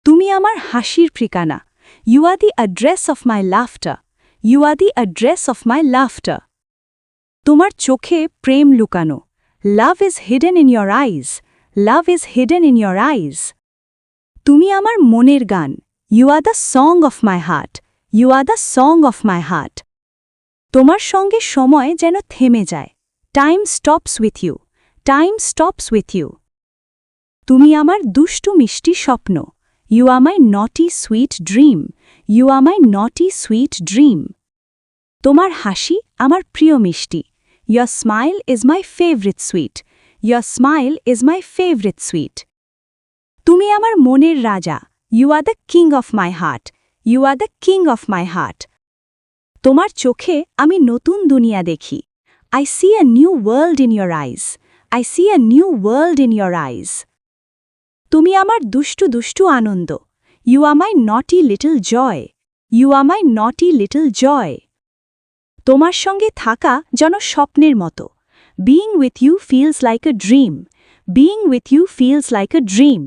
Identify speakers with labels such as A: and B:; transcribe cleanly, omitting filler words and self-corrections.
A: তুমি আমার হাসির ঠিকানা। You are the address of my laughter. You are the address of my laughter. তোমার চোখে প্রেম লুকানো। Love is hidden in your eyes. Love is hidden in your eyes. তুমি আমার মনের গান। You are the song of my heart. You are the song of my heart. তোমার সঙ্গে সময় যেন থেমে যায়। Time stops with you. Time stops with you. তুমি আমার দুষ্টু মিষ্টি স্বপ্ন। You are my naughty sweet dream. You are my naughty sweet dream. তোমার হাসি আমার প্রিয় মিষ্টি। Your smile is my favorite sweet. Your smile is my favorite sweet. তুমি আমার মনের রাজা। You are the king of my heart. You are the king of my heart. তোমার চোখে আমি নতুন দুনিয়া দেখি। I see a new world in your eyes. I see a new world in your eyes. তুমি আমার দুষ্টু দুষ্টু আনন্দ। You are my naughty little joy. You are my naughty little joy. তোমার সঙ্গে থাকা যেন স্বপ্নের মতো। Being with you feels like a dream. Being with you feels like a dream.